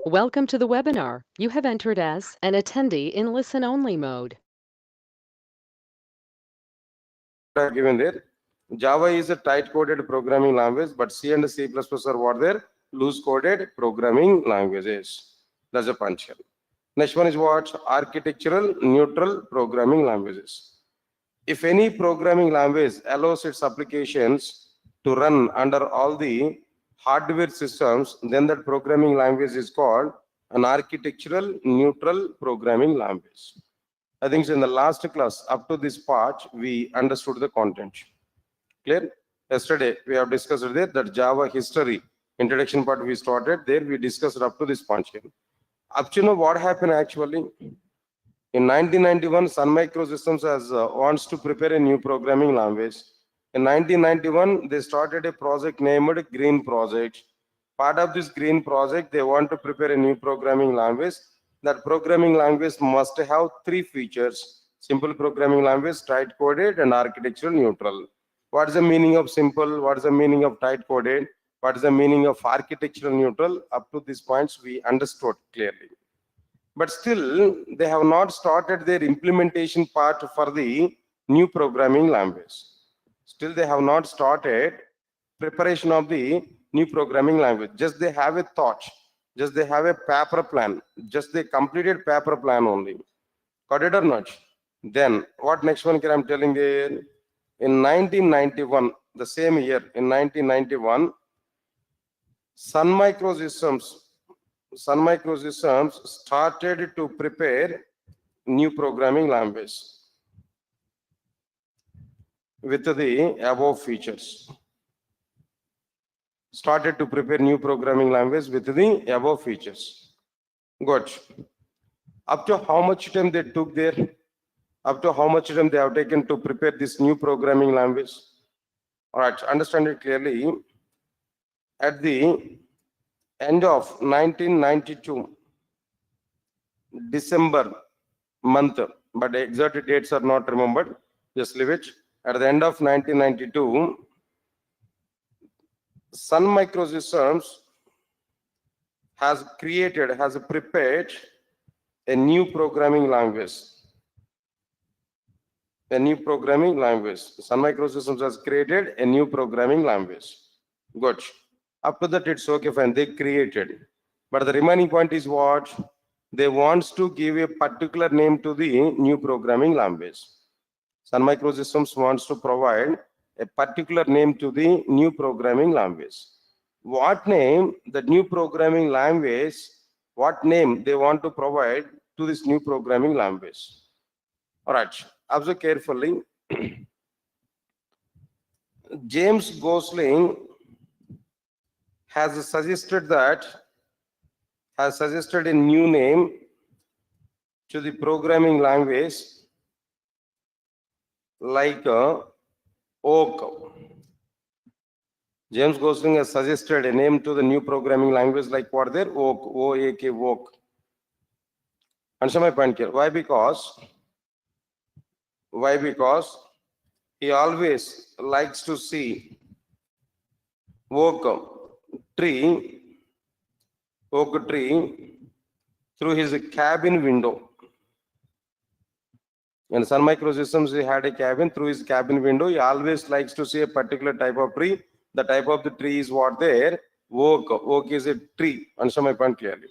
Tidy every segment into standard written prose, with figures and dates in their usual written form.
Welcome to the webinar. You have entered as an attendee in listen-only mode. Are given there. Java is a tight-coded programming language, but C and C++ are what they're loose-coded programming languages. That's a punchline. Next one is what? Architectural neutral programming languages. If any programming language allows its applications to run under all the hardware systems, then that programming language is called an architectural neutral programming language. I think so in the last class, up to this part, we understood the content. Clear? Yesterday, we have discussed there that Java history introduction part we started. There we discussed up to this point. Up to now, what happened actually? In 1991, Sun Microsystems wants to prepare a new programming language. In 1991, they started a project named Green Project. Part of this Green Project, they want to prepare a new programming language. That programming language must have three features: simple programming language, tight-coded, and architectural neutral. What is the meaning of simple? What is the meaning of tight-coded? What is the meaning of architectural neutral? Up to these points, we understood clearly. But still, they have not started their implementation part for the new programming language. Still, they have not started preparation of the new programming language. Just they have a thought. Just they have a paper plan. Just they completed paper plan only. Got it or not? Then, what next one I'm telling you? In 1991, the same year, in 1991, Sun Microsystems started to prepare new programming language with the above features. Started to prepare new programming language with the above features. Good. Up to how much time they took there? Up to how much time they have taken to prepare this new programming language? All right, understand it clearly. At the end of 1992, December month, but the exact dates are not remembered. Just leave it. At the end of 1992, Sun Microsystems has prepared a new programming language. A new programming language. Sun Microsystems has created a new programming language. Good. Up to that, it's okay, fine. They created. But the remaining point is what? They want to give a particular name to the new programming language. Sun Microsystems wants to provide a particular name to the new programming language. What name the new programming language, what name they want to provide to this new programming language? All right, observe carefully. James Gosling has suggested a new name to the programming language like oak. James Gosling has suggested a name to the new programming language like what there? Oak, O-A-K, oak. Understand my point here? Why? Because he always likes to see oak tree through his cabin window. In Sun Microsystems, he had a cabin. Through his cabin window, he always likes to see a particular type of tree. The type of the tree is what there? Oak. Oak is a tree. Understand my point clearly?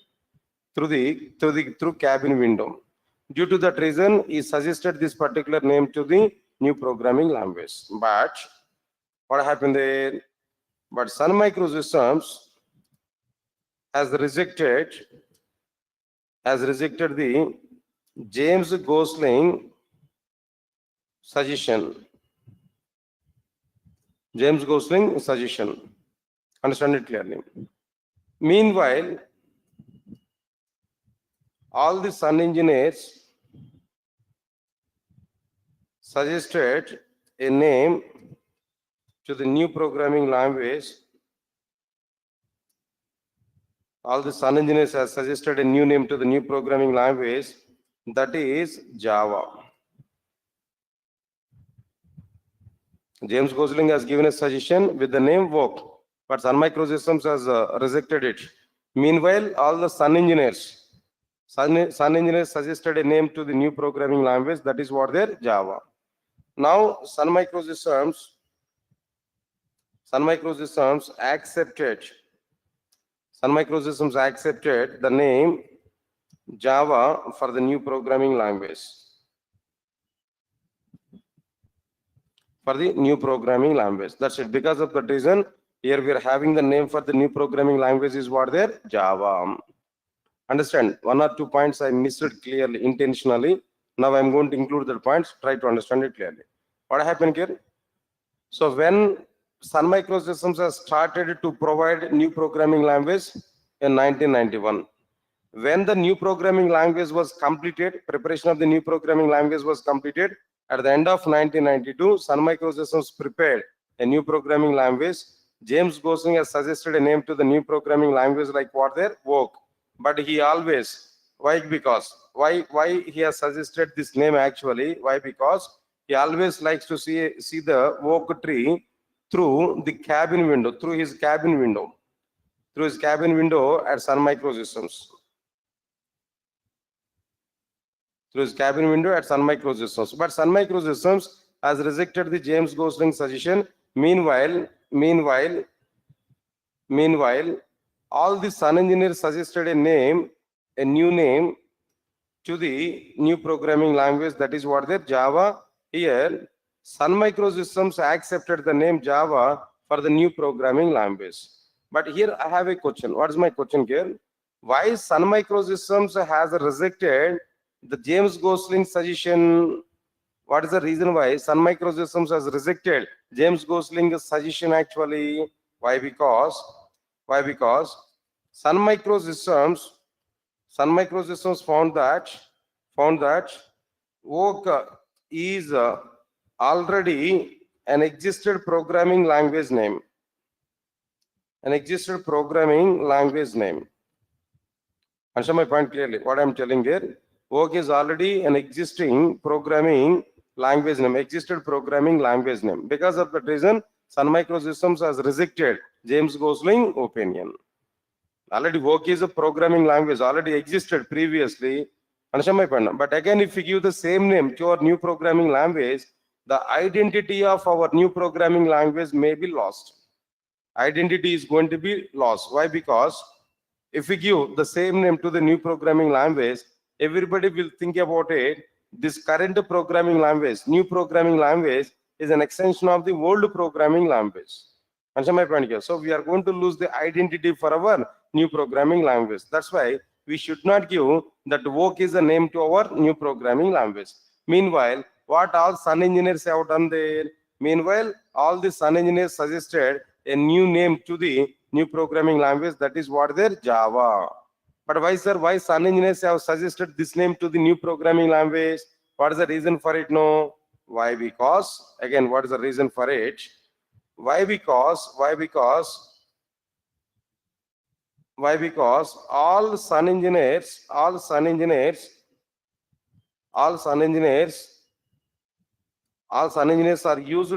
Through cabin window. Due to that reason, he suggested this particular name to the new programming language. But what happened there? But Sun Microsystems has rejected the James Gosling suggestion. James Gosling suggestion. Understand it clearly. Meanwhile, all the Sun engineers suggested a name to the new programming language. All the Sun engineers have suggested a new name to the new programming language, that is Java. James Gosling has given a suggestion with the name Oak, but Sun Microsystems has rejected it. Meanwhile, all the Sun engineers suggested a name to the new programming language, that is what their Java. Now Sun Microsystems accepted the name Java for the new programming language. That's it. Because of that reason, here we are having the name for the new programming language is what there? Java. Understand? One or 2 points I missed it clearly, intentionally. Now I'm going to include the points. Try to understand it clearly. What happened here? So when Sun Microsystems has started to provide new programming language in 1991, when the new programming language was completed, preparation of the new programming language was completed, at the end of 1992, Sun Microsystems prepared a new programming language. James Gosling has suggested a name to the new programming language like what there? Vogue. But he always, why he has suggested this name actually? Why? Because he always likes to see the oak tree through the cabin window, through his cabin window at Sun Microsystems. But Sun Microsystems has rejected the James Gosling suggestion. Meanwhile, all the Sun engineers suggested a new name to the new programming language, that is what their Java. Here, Sun Microsystems accepted the name Java for the new programming language. But here I have a question. What is my question here? Why Sun Microsystems has rejected the James Gosling suggestion? What is the reason why Sun Microsystems has rejected James Gosling's suggestion actually? Why? Because Sun Microsystems found that Oak is already an existed programming language name. Understand my point clearly? What I am telling here, Oak is already an existing programming language name, existed programming language name. Because of that reason, Sun Microsystems has rejected James Gosling opinion. Already Oak is a programming language, already existed previously. Understand my point? But again, if we give the same name to our new programming language, the identity of our new programming language may be lost. Identity is going to be lost. Why? Because if we give the same name to the new programming language, everybody will think about it. This current programming language, new programming language, is an extension of the old programming language. Understand my point here? So we are going to lose the identity for our new programming language. That's why we should not give that Oak is a name to our new programming language. Meanwhile, what all Sun engineers have done there? Meanwhile, all the Sun engineers suggested a new name to the new programming language, that is what their Java. But why, sir? Why Sun engineers have suggested this name to the new programming language? What is the reason for it? No. Why? Because, again, what is the reason for it? Why? Because all Sun engineers are used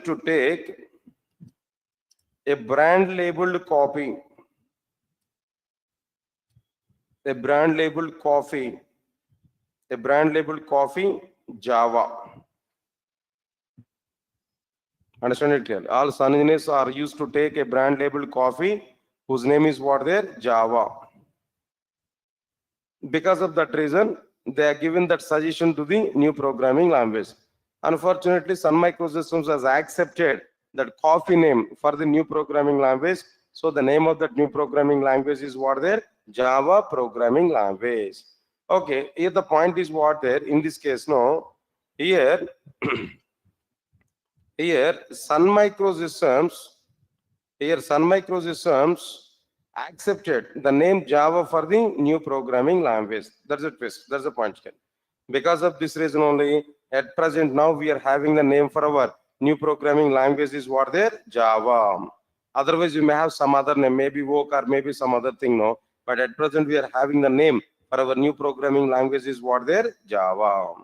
to take a brand labeled copy. A brand labeled coffee, Java. Understand it clearly? All Sun engineers are used to take a brand labeled coffee whose name is what there? Java. Because of that reason, they are given that suggestion to the new programming language. Unfortunately, Sun Microsystems has accepted that coffee name for the new programming language. So the name of that new programming language is what there? Java programming language. Okay, here the point is what there? In this case, no. Here, Sun Microsystems accepted the name Java for the new programming language. That's a twist. That's the point. Because of this reason only, at present now we are having the name for our new programming language is what there? Java. Otherwise, we may have some other name, maybe Oak or maybe some other thing, no. But at present, we are having the name for our new programming language is what there? Java.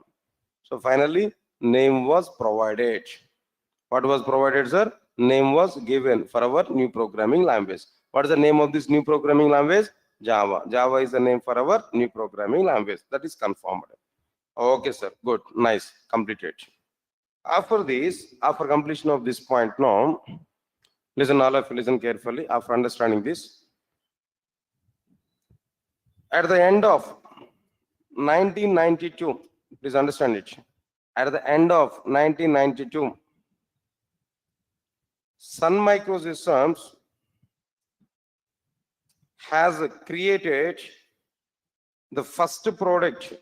So finally, name was provided. What was provided, sir? Name was given for our new programming language. What is the name of this new programming language? Java. Java is the name for our new programming language. That is confirmed. Okay, sir. Good. Nice. Completed. After this, after completion of this point now, listen, all of you listen carefully after understanding this. At the end of 1992, please understand it. At the end of 1992, Sun Microsystems has created the first product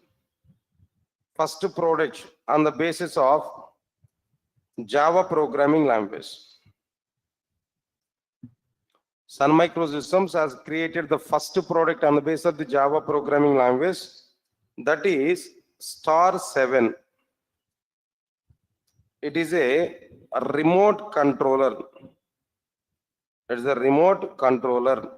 on the basis of Java programming language. Sun Microsystems has created the first product on the basis of the Java programming language, that is Star 7. It is a remote controller. It is a remote controller.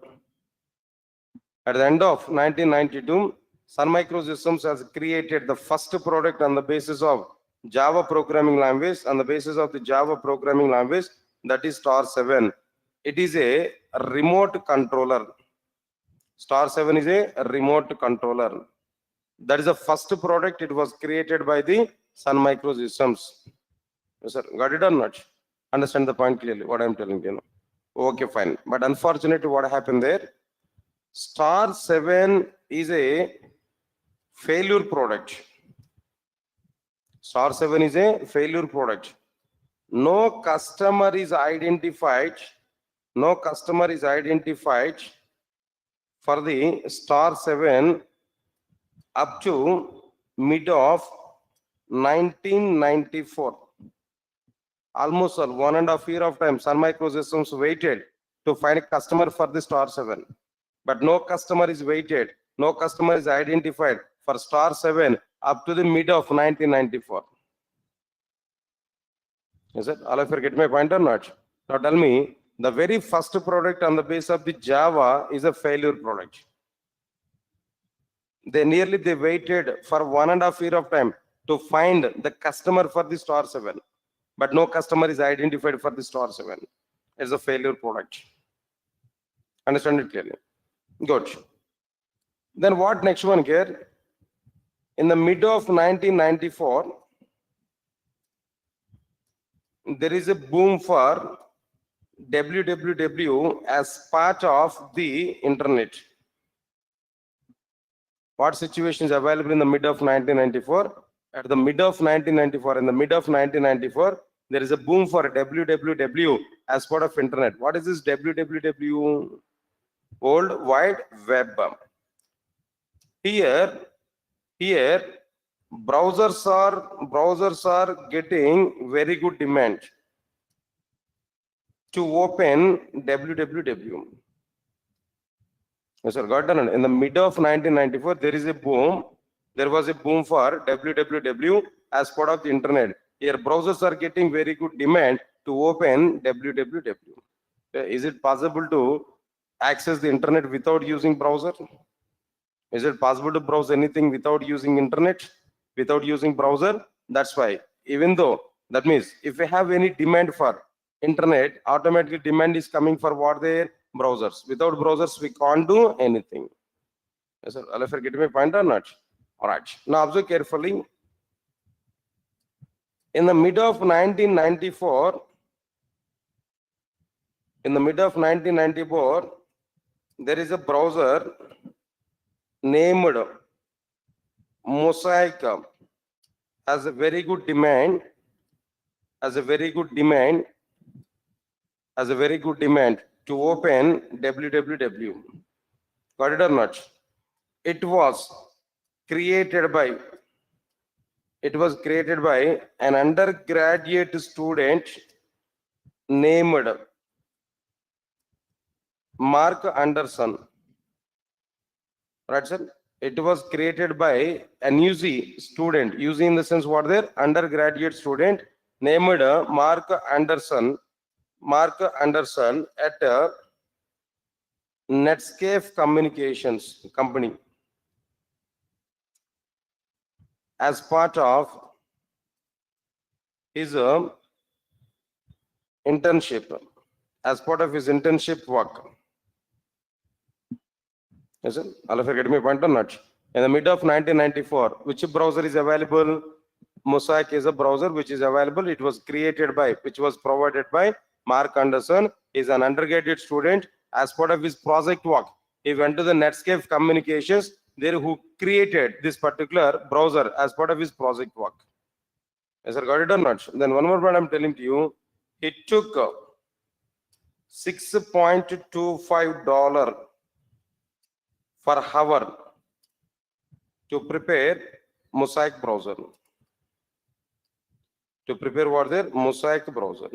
At the end of 1992, Sun Microsystems has created the first product on the basis of Java programming language, on the basis of the Java programming language, that is Star 7. It is a remote controller. Star 7 is a remote controller. That is the first product. It was created by the Sun Microsystems. Yes, sir. Got it or not? Understand the point clearly, what I am telling you. Okay, fine. But unfortunately, what happened there? Star 7 is a failure product. Star 7 is a failure product. No customer is identified. No customer is identified for the Star 7 up to mid of 1994. Almost 1.5 years of time, Sun Microsystems waited to find a customer for the Star 7. But no customer is waited. No customer is identified for Star 7 up to the mid of 1994. Is it? All of you get my point or not? Now tell me, the very first product on the base of the Java is a failure product. They waited for 1.5 years of time to find the customer for the Star 7. But no customer is identified for the Star 7. It's a failure product. Understand it clearly? Good. Then what next one here? In the mid of 1994, there is a boom for www as part of the internet. What situation is available in the mid of 1994? At the mid of 1994, there is a boom for www as part of internet. What is this www? World Wide Web. Here browsers are getting very good demand to open www. Yes, sir. Got done. In the mid of 1994, there is a boom. There was a boom for www as part of the internet. Here, browsers are getting very good demand to open www. Is it possible to access the internet without using browser? Is it possible to browse anything without using internet, without using browser? That's why, even though, that means if we have any demand for internet, automatically demand is coming for what? Their browsers. Without browsers, we can't do anything. Yes, sir. All of you get my point or not? All right. Now observe carefully. In the mid of 1994, there is a browser named Mosaic has a very good demand to open www. Got it or not? It was created by an undergraduate student named Mark Anderson. Right, sir? It was created by an UC student. UC in the sense what? Their undergraduate student named Mark Anderson at Netscape Communications company. As part of his internship, work. Yes, sir. All of you get my point or not? In the mid of 1994, which browser is available? Mosaic is a browser which is available. It was created by, which was provided by Mark Anderson. He is an undergraduate student. As part of his project work, he went to the Netscape Communications, there who created this particular browser as part of his project work. Yes, sir, got it or not? Then one more point I'm telling to you. He took $6.25 per hour to prepare Mosaic browser. To prepare what there? Mosaic browser.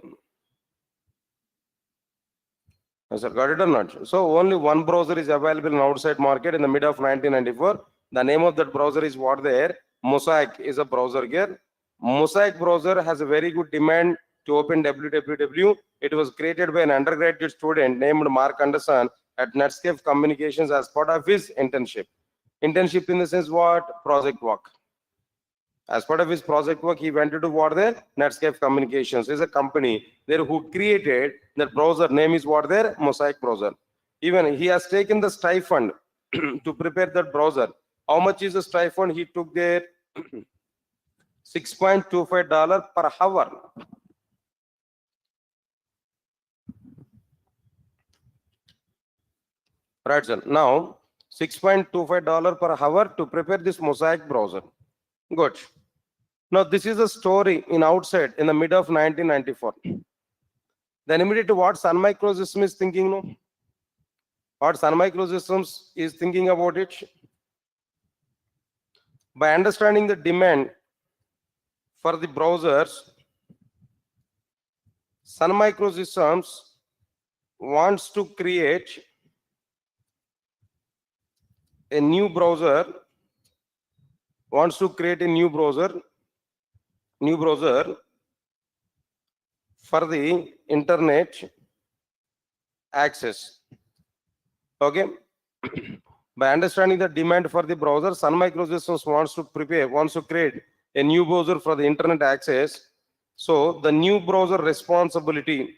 Yes, sir, got it or not? So only one browser is available in outside market in the mid of 1994. The name of that browser is what there? Mosaic is a browser here. Mosaic browser has a very good demand to open www. It was created by an undergraduate student named Mark Anderson at Netscape Communications as part of his internship. Internship in the sense what? Project work. As part of his project work, he went to do what there? Netscape Communications is a company there who created that browser. Name is what there? Mosaic browser. Even he has taken the stipend to prepare that browser. How much is the stipend he took there? $6.25 per hour. Right, sir. Now, $6.25 per hour to prepare this Mosaic browser. Good. Now, this is a story in outside in the mid of 1994. Then immediately what Sun Microsystems is thinking, no? What Sun Microsystems is thinking about it? By understanding the demand for the browsers, Sun Microsystems wants to create a new browser, for the internet access. Okay. By understanding the demand for the browser, Sun Microsystems wants to create a new browser for the internet access. So the new browser's responsibility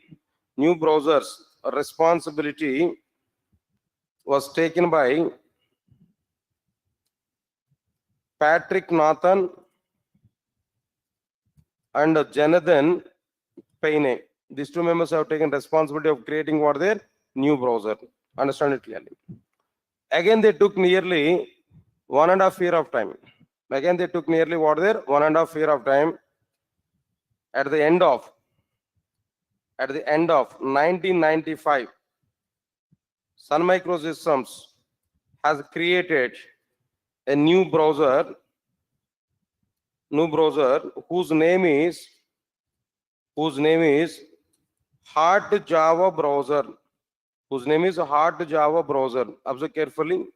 was taken by Patrick Nathan and Jonathan Payne. These two members have taken responsibility of creating what their new browser. Understand it clearly. Again, they took nearly 1.5 years of time. Again, they took nearly what their 1.5 years of time. At the end of 1995, Sun Microsystems has created a new browser whose name is Hard Java browser. Observe carefully.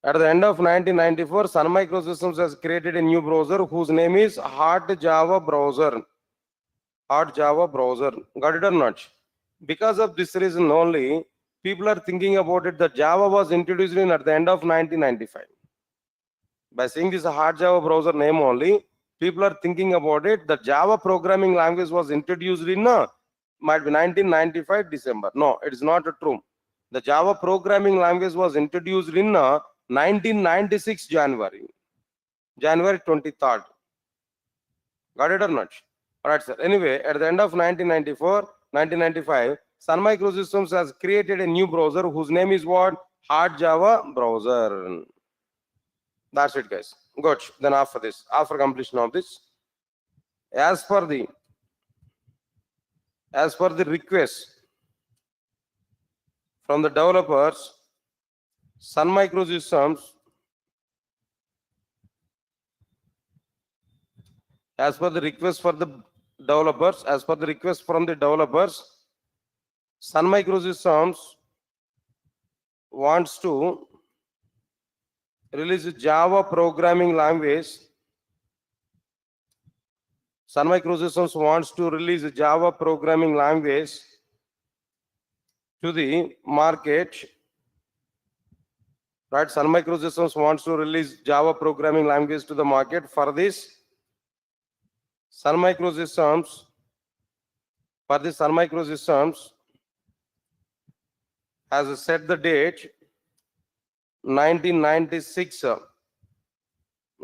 At the end of 1994, Sun Microsystems has created a new browser whose name is Hard Java browser. Got it or not? Because of this reason only, people are thinking about it that Java was introduced in at the end of 1995. By seeing this hard Java browser name only, people are thinking about it. The Java programming language was introduced in might be 1995 December. No, it is not true. The Java programming language was introduced in 1996 January 23rd. Got it or not? All right, sir. Anyway, at the end of 1995, Sun Microsystems has created a new browser whose name is what? Hard Java browser. That's it, guys. Good. Then after completion of this, as per the request from the developers, Sun Microsystems, as per the request from the developers, Sun Microsystems wants to release Java programming language. Sun Microsystems wants to release Java programming language to the market. Right? Sun Microsystems wants to release Java programming language to the market. For this, Sun Microsystems has set the date 1996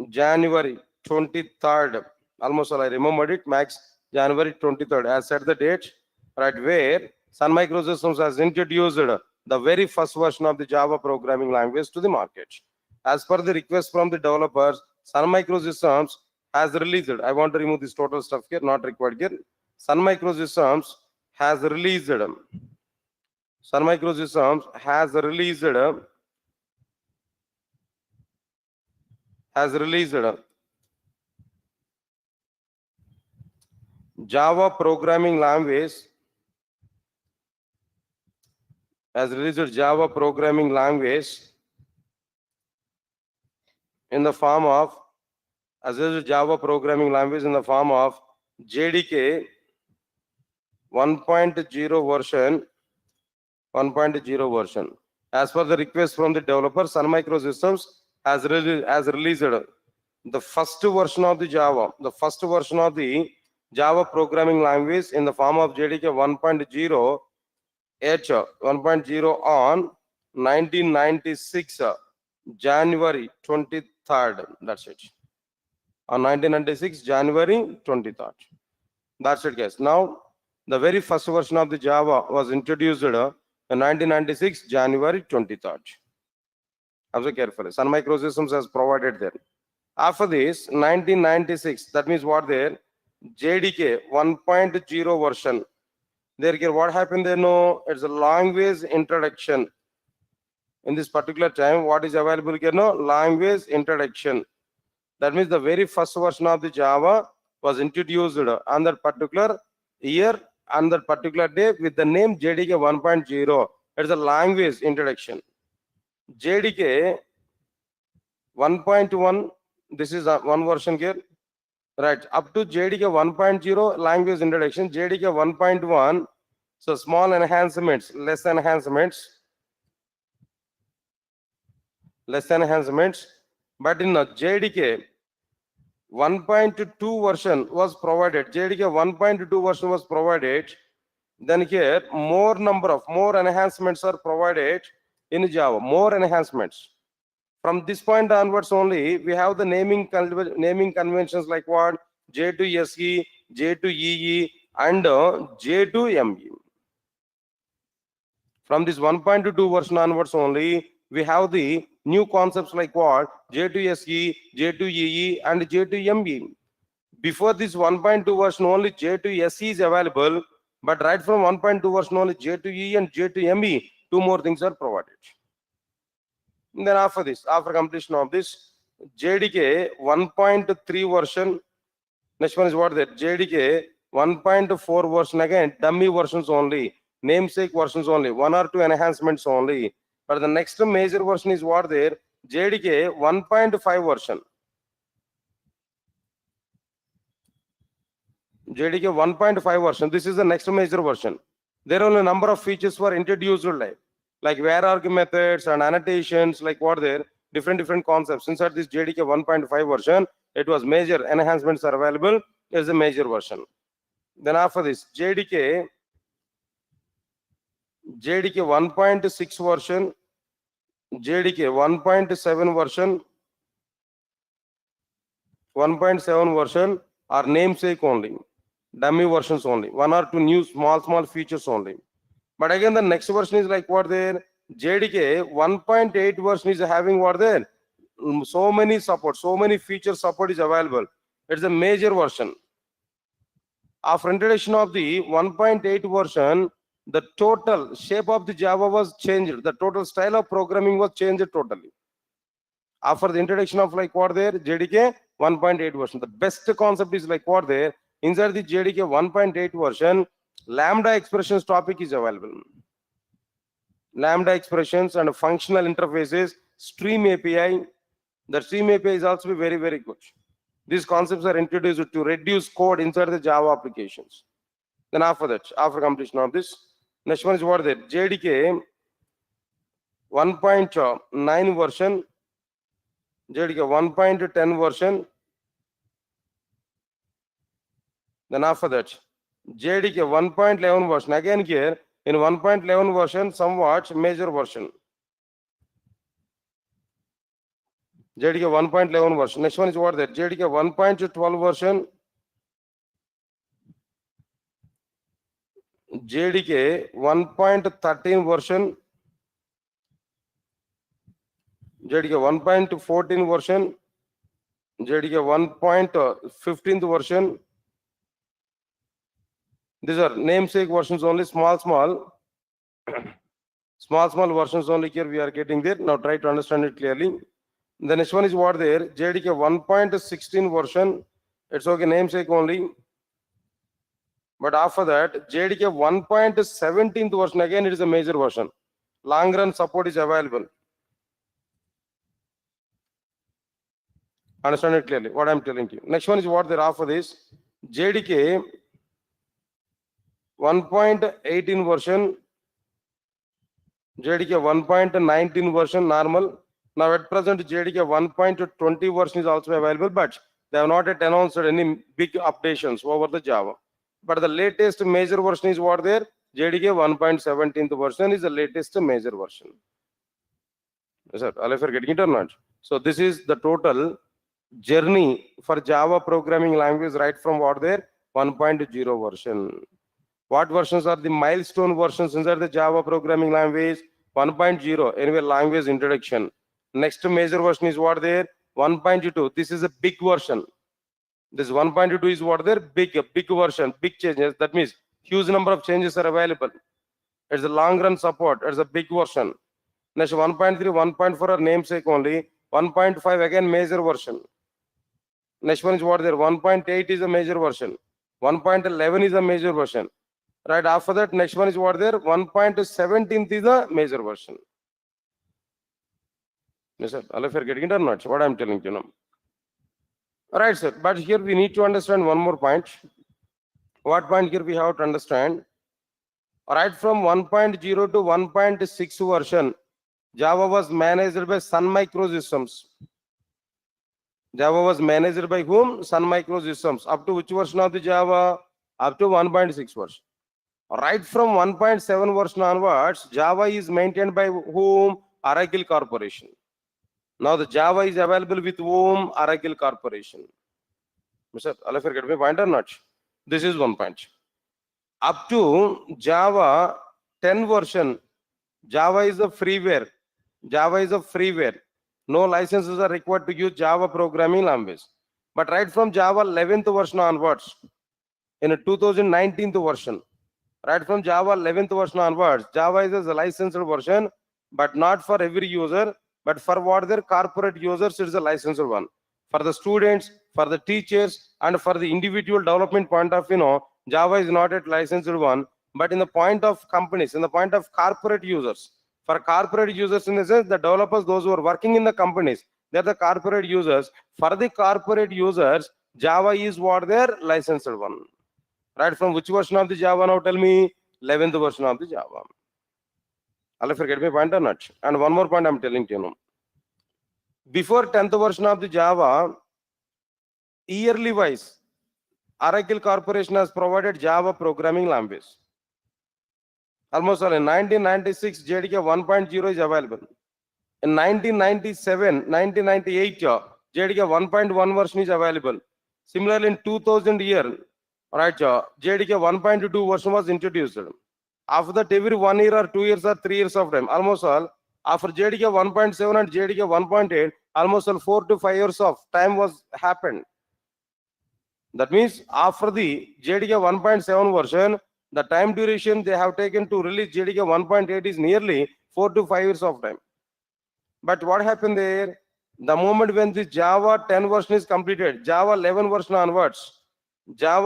January 23rd. Almost all I remembered it. Max January 23rd. As set the date, right, where Sun Microsystems has introduced the very first version of the Java programming language to the market. As per the request from the developers, Sun Microsystems has released. I want to remove this total stuff here, not required here. Sun Microsystems has released. Sun Microsystems has released Java programming language in the form of Java programming language in the form of JDK 1.0 version. As per the request from the developer, Sun Microsystems has released the first version of the Java programming language in the form of JDK 1.0 on 1996 January 23rd. That's it. On 1996 January 23rd. That's it, guys. Now, the very first version of the Java was introduced in 1996 January 23rd. Observe carefully. Sun Microsystems has provided there. After this, 1996, that means what there? JDK 1.0 version. There, what happened there? No, it's a language introduction. In this particular time, what is available here? No, language introduction. That means the very first version of the Java was introduced on that particular year, on that particular day with the name JDK 1.0. It's a language introduction. JDK 1.1, this is one version here. Right, up to JDK 1.0 language introduction, JDK 1.1, so small enhancements, less enhancements. But in JDK 1.2 version was provided. JDK 1.2 version was provided. Then here more enhancements are provided in Java. More enhancements. From this point onwards only, we have the naming conventions like what? J2SE, J2EE, and J2ME. From this 1.2 version onwards only, we have the new concepts like what? J2SE, J2EE, and J2ME. Before this 1.2 version only J2SE is available, but right from 1.2 version only J2EE and J2ME, two more things are provided. And then after completion of this, JDK 1.3 version, next one is what there? JDK 1.4 version, again dummy versions only, namesake versions only, one or two enhancements only. But the next major version is what there? JDK 1.5 version. JDK 1.5 version. This is the next major version. There are a number of features were introduced like where arg methods and annotations, like what there, different concepts. Inside this JDK 1.5 version, it was major enhancements are available as a major version. Then after this, JDK 1.6 version, JDK 1.7 version, 1.7 version are namesake only, dummy versions only, one or two new small features only. But again, the next version is like what there? JDK 1.8 version is having what there? So many feature support is available. It's a major version. After introduction of the 1.8 version, the total shape of the Java was changed. The total style of programming was changed totally. After the introduction of like what there? JDK 1.8 version. The best concept is like what there? Inside the JDK 1.8 version, Lambda expressions topic is available. Lambda expressions and functional interfaces, stream API. The stream API is also very good. These concepts are introduced to reduce code inside the Java applications. Then after completion of this, next one is what there? JDK 1.9 version, JDK 1.10 version. Then after that, JDK 1.11 version. Again here, in 1.11 version, somewhat major version. JDK 1.11 version. Next one is what that? JDK 1.12 version. JDK 1.13 version. JDK 1.14 version. JDK 1.15 version. These are namesake versions only, small versions only here we are getting there. Now try to understand it clearly. The next one is what there? JDK 1.16 version. It's okay, namesake only. But after that, JDK 1.17 version, again it is a major version. Long run support is available. Understand it clearly, what I'm telling you. Next one is what there after this. JDK 1.18 version. JDK 1.19 version normal. Now at present JDK 1.20 version is also available, but they have not yet announced any big updations over the Java. But the latest major version is what there? JDK 1.17 version is the latest major version. Yes, sir. All of you are getting it or not? So this is the total journey for Java programming language right from what there? 1.0 version. What versions are the milestone versions inside the Java programming language? 1.0, anyway, language introduction. Next major version is what there? 1.2. This is a big version. This 1.2 is what there? Big version, big changes. That means huge number of changes are available. It's a long run support. It's a big version. Next 1.3, 1.4 are namesake only. 1.5 again major version. Next one is what there? 1.8 is a major version. 1.11 is a major version. Right after that, next one is what there? 1.17 is a major version. Yes, sir. All of you are getting it or not? What I'm telling you now. All right, sir. But here we need to understand one more point. What point here we have to understand? Right from 1.0 to 1.6 version, Java was managed by Sun Microsystems. Java was managed by whom? Sun Microsystems. Up to which version of the Java? Up to 1.6 version. Right from 1.7 version onwards, Java is maintained by whom? Oracle Corporation. Now the Java is available with whom? Oracle Corporation. Mr. All of you get my point or not? This is one point. Up to Java 10 version, Java is a freeware. Java is a freeware. No licenses are required to use Java programming language. But right from Java 11th version onwards, in a 2019 version, right from Java 11th version onwards, Java is a licensed version, but not for every user, but for what their corporate users, it's a licensed one. For the students, for the teachers, and for the individual development point of view, Java is not a licensed one, but in the point of companies, in the point of corporate users. For corporate users, in the sense, the developers, those who are working in the companies, they're the corporate users. For the corporate users, Java is what their licensed one. Right from which version of the Java now? Tell me. 11th version of the Java. I'll forget my point or not. And one more point I'm telling you now. Before 10th version of the Java, yearly wise, Oracle Corporation has provided Java programming language. Almost all in 1996, JDK 1.0 is available. In 1997, 1998, JDK 1.1 version is available. Similarly, in 2000 year, right, JDK 1.2 version was introduced. After that, every 1 year or 2 years or 3 years of time, almost all, after JDK 1.7 and JDK 1.8, almost all 4 to 5 years of time was happened. That means after the JDK 1.7 version, the time duration they have taken to release JDK 1.8 is nearly 4 to 5 years of time. But what happened there? The moment when the Java 10 version is completed, Java 11 version onwards, then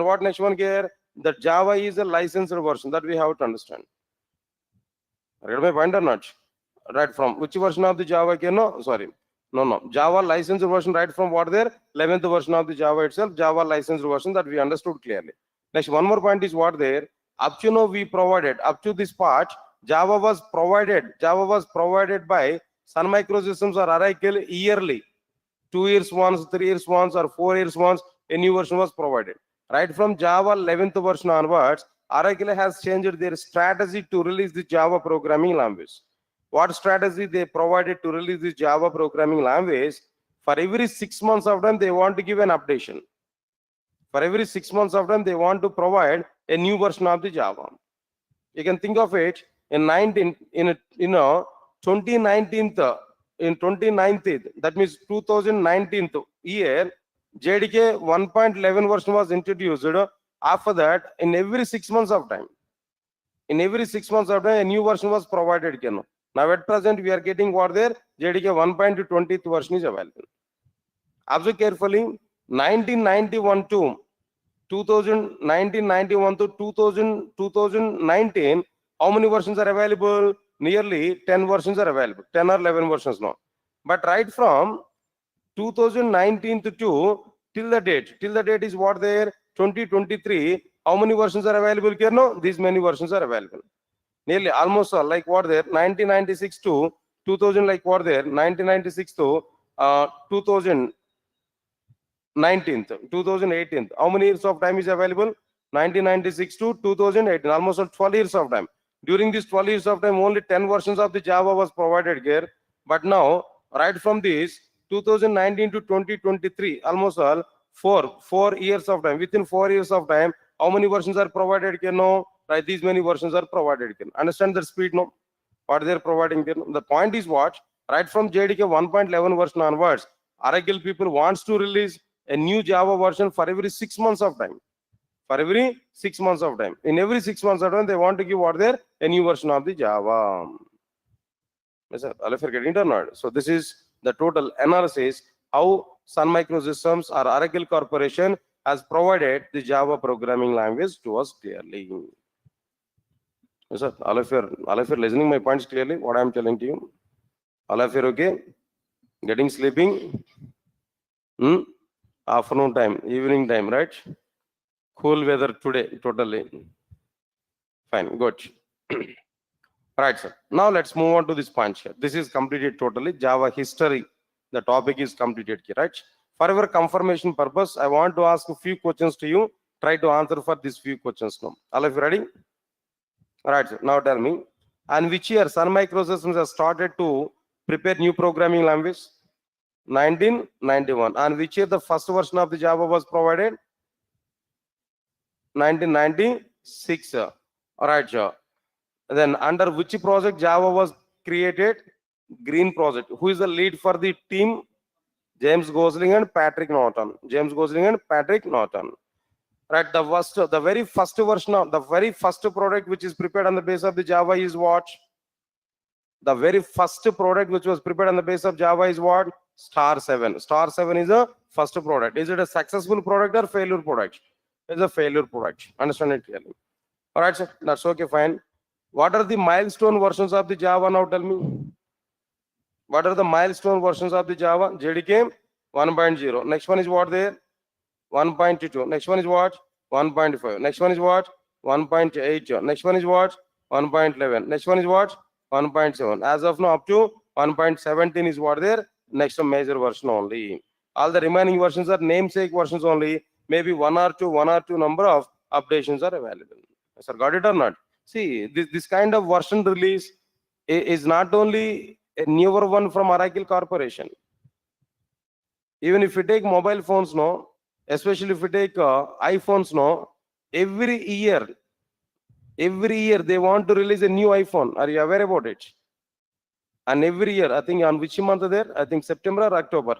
what next one here? The Java is a licensed version that we have to understand. Read my point or not? Right from which version of the Java can no? Sorry. No. Java licensed version right from what there? 11th version of the Java itself, Java licensed version that we understood clearly. Next, one more point is what there? Up to now we provided, up to this part, Java was provided by Sun Microsystems or Oracle yearly. 2 years once, 3 years once, or 4 years once, a new version was provided. Right from Java 11th version onwards, Oracle has changed their strategy to release the Java programming language. what strategy they provided to release this Java programming language? For every 6 months of time, they want to give an updation. For every 6 months of time, they want to provide a new version of the Java. You can think of it in 2019, in 2019, that means 2019 year, JDK 1.11 version was introduced. After that, in every 6 months of time, a new version was provided. Now at present, we are getting what there, JDK 1.20 version is available. Observe carefully, 1991 to 1991 to 2019, how many versions are available? Nearly 10 versions are available, 10 or 11 versions now. But right from 2019 to till the date is what there, 2023, how many versions are available here? No, these many versions are available. Nearly almost all, like what there, 1996 to 2000, like what there, 1996 to 2018. How many years of time is available? 1996 to 2018, almost 12 years of time. During these 12 years of time, only 10 versions of the Java was provided here. But now, right from this 2019 to 2023, almost all 4 years of time. Within 4 years of time, how many versions are provided here? No, right? These many versions are provided here. Understand the speed? No, what they are providing here. The point is what? Right from JDK 1.11 version onwards, Oracle people wants to release a new Java version for every 6 months of time. For every 6 months of time. In every 6 months of time, they want to give what there, a new version of the Java. Yes, sir. All of you are getting it or not? So this is the total analysis how Sun Microsystems or Oracle Corporation has provided the Java programming language to us clearly. Yes, sir. All of you are listening my points clearly. What I am telling to you. All of you are okay? Getting sleeping? Afternoon time, evening time, right? Cool weather today, totally. Fine, good. Right, sir. Now let's move on to this punch here. This is completed totally. Java history. The topic is completed here, right? For our confirmation purpose, I want to ask a few questions to you. Try to answer for these few questions now. All of you ready? Right, sir. Now tell me. And which year Sun Microsystems has started to prepare new programming language? 1991. And which year the first version of the Java was provided? 1996. All right, sir. Then under which project Java was created? Green project. Who is the lead for the team? James Gosling and Patrick Norton. James Gosling and Patrick Norton. Right. The very first version of the very first product which is prepared on the base of the Java is what? The very first product which was prepared on the base of Java is what? Star 7. Star 7 is a first product. Is it a successful product or failure product? It's a failure product. Understand it clearly. All right, sir. That's okay, fine. What are the milestone versions of the Java now? Tell me. What are the milestone versions of the Java? JDK 1.0. Next one is what there? 1.2. Next one is what? 1.5. Next one is what? 1.8. Next one is what? 1.11. Next one is what? 1.7. As of now, up to 1.17 is what there. Next major version only. All the remaining versions are namesake versions only. Maybe one or two number of updations are available. Sir, got it or not? See, this kind of version release is not only a newer one from Oracle Corporation. Even if you take mobile phones now, especially if you take iPhones now, every year they want to release a new iPhone. Are you aware about it? And every year, I think on which month there? I think September or October?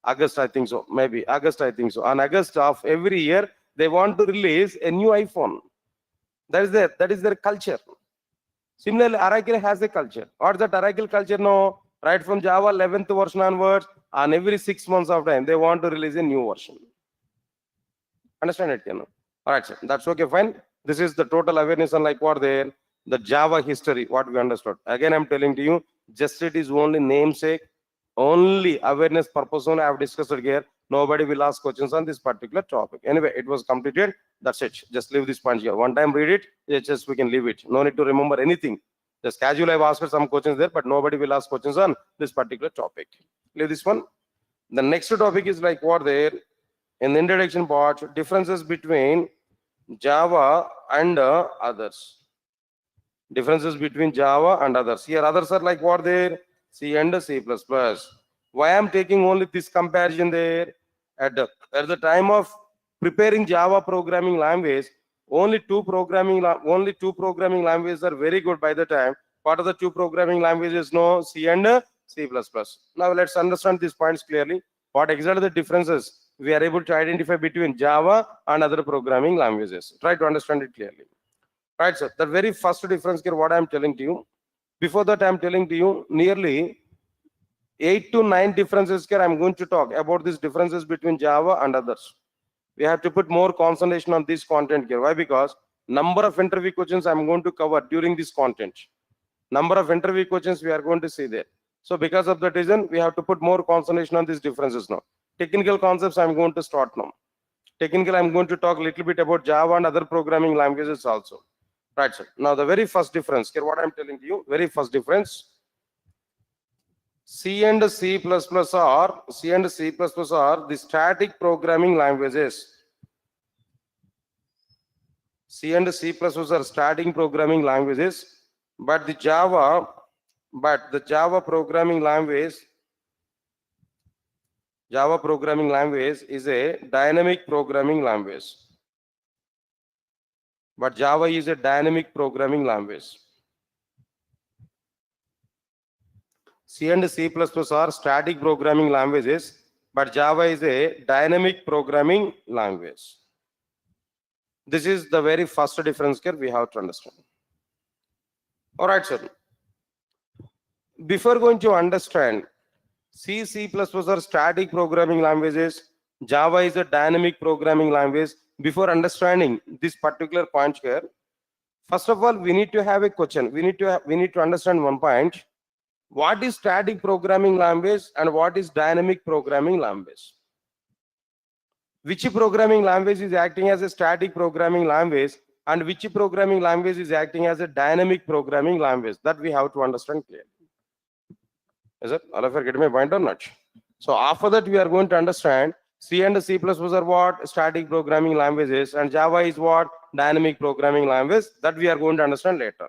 August, I think so. Maybe August, I think so. On August of every year, they want to release a new iPhone. That is their culture. Similarly, Oracle has a culture. What's that Oracle culture now? Right from Java 11th version onwards, on every 6 months of time, they want to release a new version. Understand it, All right, sir. That's okay, fine. This is the total awareness on like what there, the Java history, what we understood. Again, I'm telling to you, just it is only namesake, only awareness purpose only I have discussed it here. Nobody will ask questions on this particular topic. Anyway, it was completed. That's it. Just leave this point here. One time read it, just we can leave it. No need to remember anything. Just casual, I've asked some questions there, but nobody will ask questions on this particular topic. Leave this one. The next topic is like what there in the introduction part, differences between Java and others. Differences between Java and others. Here others are like what there? C and C++. Why I'm taking only this comparison there? At the time of preparing Java programming language, only two programming languages are very good by the time. What are the two programming languages? No, C and C++. Now let's understand these points clearly. What exactly the differences we are able to identify between Java and other programming languages. Try to understand it clearly. Right, sir. The very first difference here, what I am telling to you. Before that, I am telling to you nearly 8 to 9 differences here. I am going to talk about these differences between Java and others. We have to put more concentration on this content here. Why? Because number of interview questions I am going to cover during this content. Number of interview questions we are going to see there. So because of that reason, we have to put more concentration on these differences now. Technical concepts I am going to start now. Technical, I am going to talk a little bit about Java and other programming languages also. Right, sir. Now the very first difference here, what I am telling you, very first difference. C and C++ are the static programming languages. C and C++ are static programming languages, but the Java programming language is a dynamic programming language. But Java is a dynamic programming language. C and C++ are static programming languages, but Java is a dynamic programming language. This is the very first difference here we have to understand. All right, sir. Before going to understand C, C++ are static programming languages, Java is a dynamic programming language. Before understanding this particular point here, first of all, we need to have a question. We need to understand one point. What is static programming language and what is dynamic programming language? Which programming language is acting as a static programming language and which programming language is acting as a dynamic programming language? That we have to understand clearly. Is it? All of you are getting my point or not? So after that, we are going to understand C and C++ are what? Static programming languages, and Java is what? Dynamic programming language. That we are going to understand later.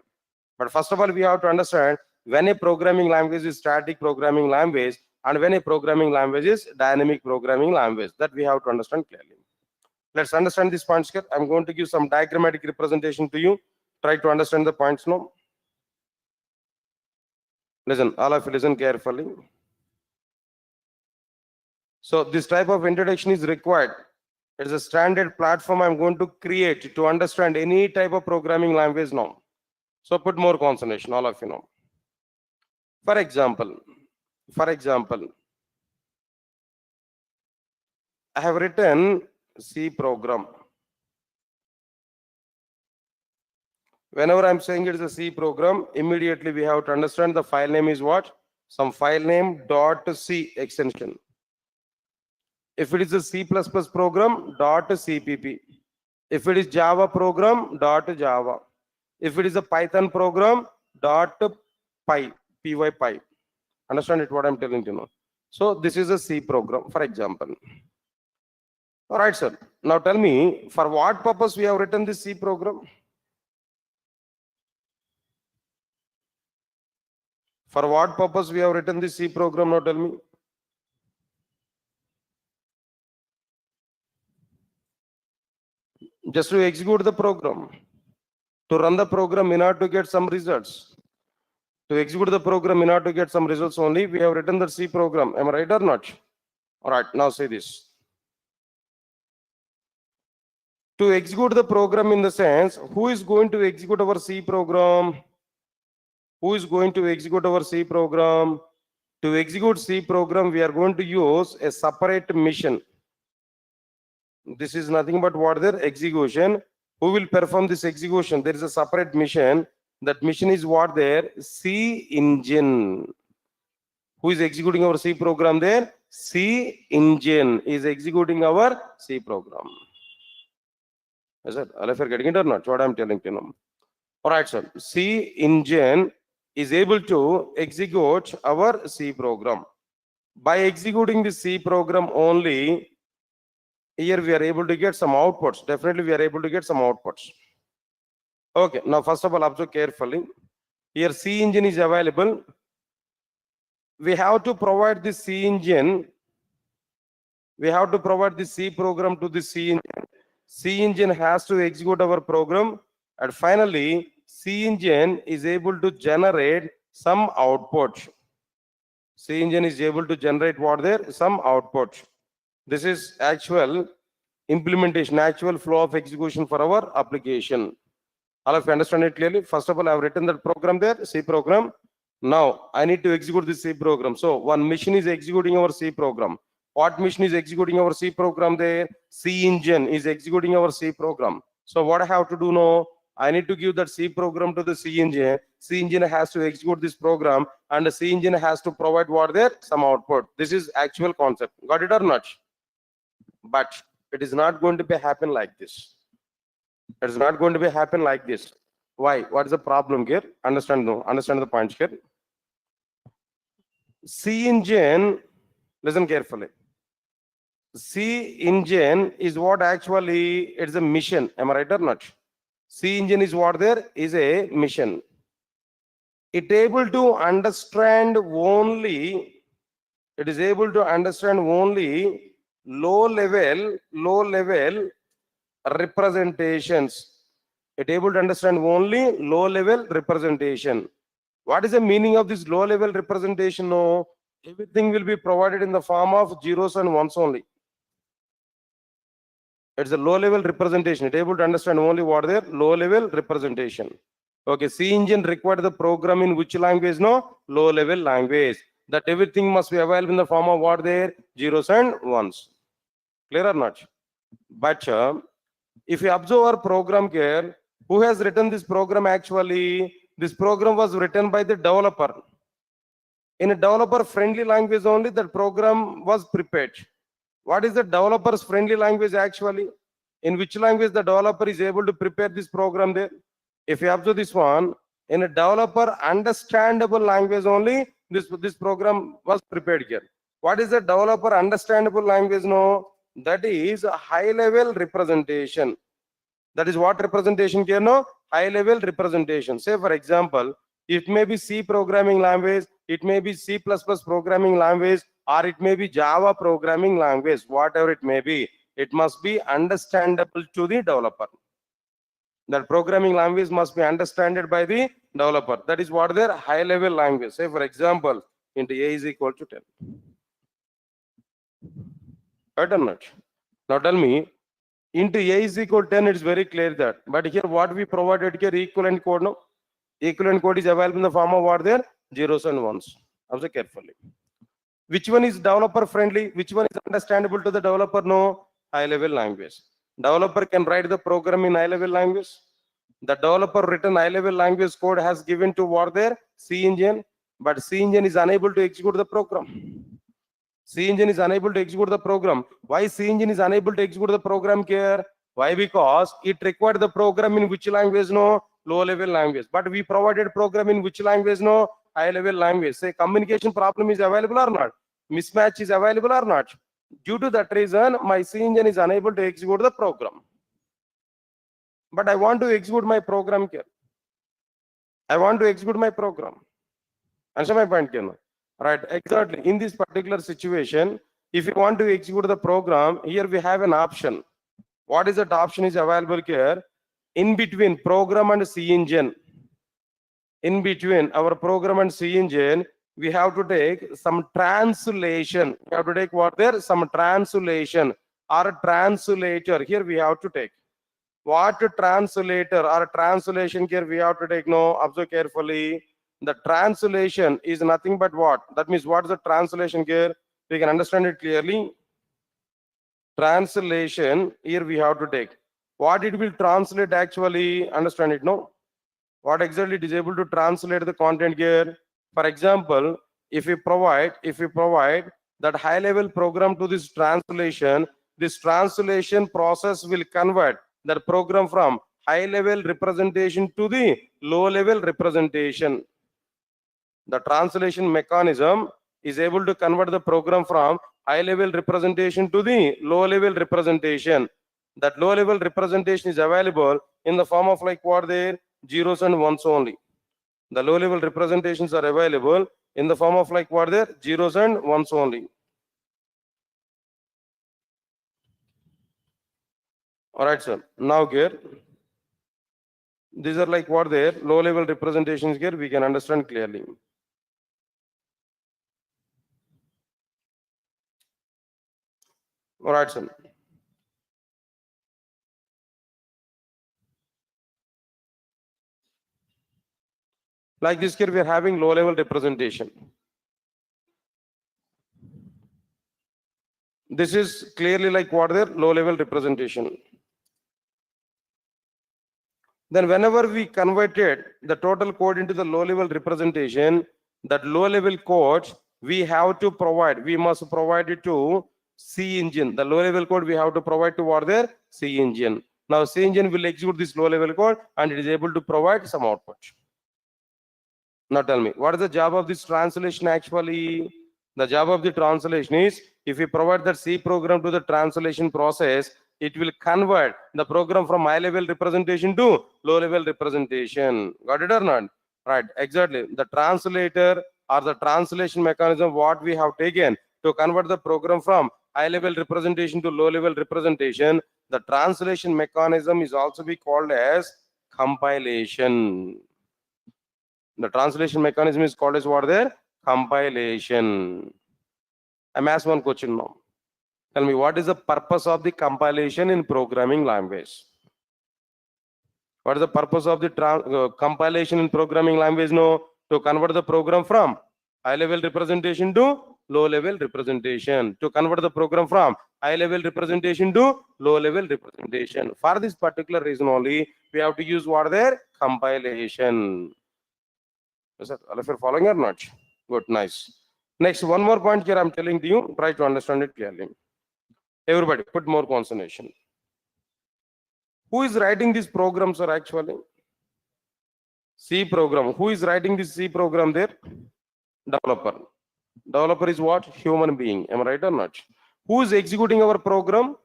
But first of all, we have to understand when a programming language is static programming language and when a programming language is dynamic programming language. That we have to understand clearly. Let's understand these points here. I'm going to give some diagrammatic representation to you. Try to understand the points now. Listen, all of you listen carefully. So this type of introduction is required. It's a standard platform I'm going to create to understand any type of programming language now. So put more concentration, all of you know. For example, I have written C program. Whenever I'm saying it is a C program, immediately we have to understand the file name is what? Some file name .c extension. If it is a C++ program, .cpp. If it is Java program, .java. If it is a Python program, .py, py. Understand it what I'm telling you now. So this is a C program, for example. All right, sir. Now tell me, for what purpose we have written this C program? For what purpose we have written this C program? Now tell me. Just to execute the program, to run the program in order to get some results. To execute the program in order to get some results only, we have written the C program. Am I right or not? All right, now say this. To execute the program in the sense, who is going to execute our C program? Who is going to execute our C program? To execute C program, we are going to use a separate mission. This is nothing but what their execution. Who will perform this execution? There is a separate mission. That mission is what there? C engine. Who is executing our C program there? C engine is executing our C program. Is it? All of you are getting it or not? What I'm telling you now. All right, sir. C engine is able to execute our C program. By executing the C program only, here we are able to get some outputs. Definitely we are able to get some outputs. Okay, now first of all, observe carefully. Here C engine is available. We have to provide this C engine. We have to provide the C program to the C engine. C engine has to execute our program, and finally C engine is able to generate some output. C engine is able to generate what there? Some output. This is actual implementation, actual flow of execution for our application. All of you understand it clearly? First of all, I have written that program there, C program. Now I need to execute this C program. So one machine is executing our C program. What machine is executing our C program there? C engine is executing our C program. So what I have to do now? I need to give that C program to the C engine. C engine has to execute this program, and the C engine has to provide what there? Some output. This is actual concept. Got it or not? But it is not going to be happen like this. It is not going to be happen like this. Why? What is the problem here? Understand the point here. C engine, listen carefully. C engine is what actually it's a mission. Am I right or not? C engine is what there is a mission. It able to understand only. It is able to understand only low level representations. It able to understand only low level representation. What is the meaning of this low level representation? No, everything will be provided in the form of zeros and ones only. It's a low level representation. It able to understand only what their low level representation. Okay, C engine required the program in which language? No, low level language. That everything must be available in the form of what there? Zeros and ones. Clear or not? But if you observe our program here, who has written this program actually? This program was written by the developer. In a developer friendly language only, that program was prepared. What is the developer's friendly language actually? In which language the developer is able to prepare this program there? If you observe this one, in a developer understandable language only, this program was prepared here. What is the developer understandable language? No, that is a high level representation. That is what representation here? No, high level representation. Say for example, it may be C programming language, it may be C++ programming language, or it may be Java programming language, whatever it may be. It must be understandable to the developer. That programming language must be understood by the developer. That is what their high level language. Say for example, into A is equal to 10. Right or not? Now tell me, into A is equal to 10, it's very clear that. But here what we provided here, equivalent code, no? Equivalent code is available in the form of what there? Zeros and ones. Observe carefully. Which one is developer friendly? Which one is understandable to the developer? No, high level language. Developer can write the program in high level language. The developer written high level language code has given to what there? C engine, but C engine is unable to execute the program. C engine is unable to execute the program. Why C engine is unable to execute the program here? Why? Because it required the program in which language? No, low level language. But we provided program in which language? No, high level language. Say communication problem is available or not? Mismatch is available or not? Due to that reason, my C engine is unable to execute the program. But I want to execute my program here. I want to execute my program. Answer my point here. Right, exactly. In this particular situation, if you want to execute the program, here we have an option. What is that option is available here? In between program and C engine. In between our program and C engine, we have to take some translation. We have to take what there? Some translation or a translator. Here we have to take. What translator or translation here we have to take? No, observe carefully. The translation is nothing but what? That means what is the translation here? We can understand it clearly. Translation here we have to take. What it will translate actually? Understand it? No. What exactly it is able to translate the content here? For example, if we provide that high level program to this translation process will convert that program from high level representation to the low level representation. The translation mechanism is able to convert the program from high level representation to the low level representation. that low level representation is available in the form of like what there? Zeros and ones only. The low level representations are available in the form of like what there? Zeros and ones only. All right, sir. Now here, these are like what there? Low level representations here we can understand clearly. All right, sir. Like this here we are having low level representation. This is clearly like what there? Low level representation. Then whenever we converted the total code into the low level representation, that low level code we have to provide, we must provide it to C engine. The low level code we have to provide to what there? C engine. Now C engine will execute this low level code and it is able to provide some output. Now tell me, what is the job of this translation actually? The job of the translation is, if we provide that C program to the translation process, it will convert the program from high level representation to low level representation. Got it or not? Right, exactly. The translator or the translation mechanism what we have taken to convert the program from high level representation to low level representation, the translation mechanism is also be called as compilation. The translation mechanism is called as what there? Compilation. I'm asked one question now. Tell me, what is the purpose of the compilation in programming language? What is the purpose of the compilation in programming language? No, to convert the program from high level representation to low level representation. To convert the program from high level representation to low level representation. For this particular reason only, we have to use what there? Compilation. Is that all of you following or not? Good, nice. Next, one more point here I'm telling to you, try to understand it clearly. Everybody, put more concentration. Who is writing these programs are actually? C program. Who is writing this C program there? Developer. Developer is what? Human being. Am I right or not? Who is executing our program?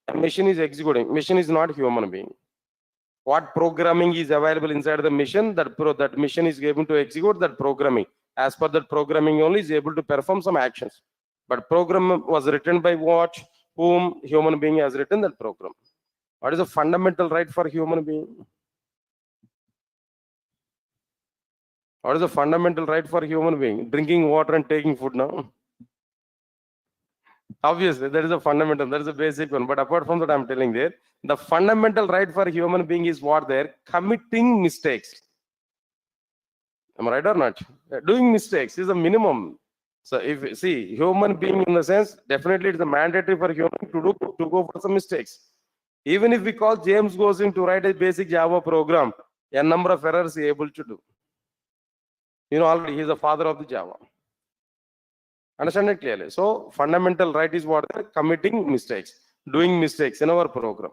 A machine is executing. Machine is not human being. What programming is available inside the machine, that machine is able to execute that programming. As per that programming only is able to perform some actions. But program was written by what? Whom? Human being has written that program. What is the fundamental right for human being? What is the fundamental right for human being? Drinking water and taking food now. Obviously, that is a fundamental, that is a basic one. But apart from that, I'm telling there, the fundamental right for human being is what there? Committing mistakes. Am I right or not? Doing mistakes is a minimum. So if see human being in the sense, definitely it's a mandatory for human to go for some mistakes. Even if we call James goes in to write a basic Java program, a number of errors he is able to do. You know already he is the father of the Java. Understand it clearly. So fundamental right is what? Committing mistakes, doing mistakes in our program.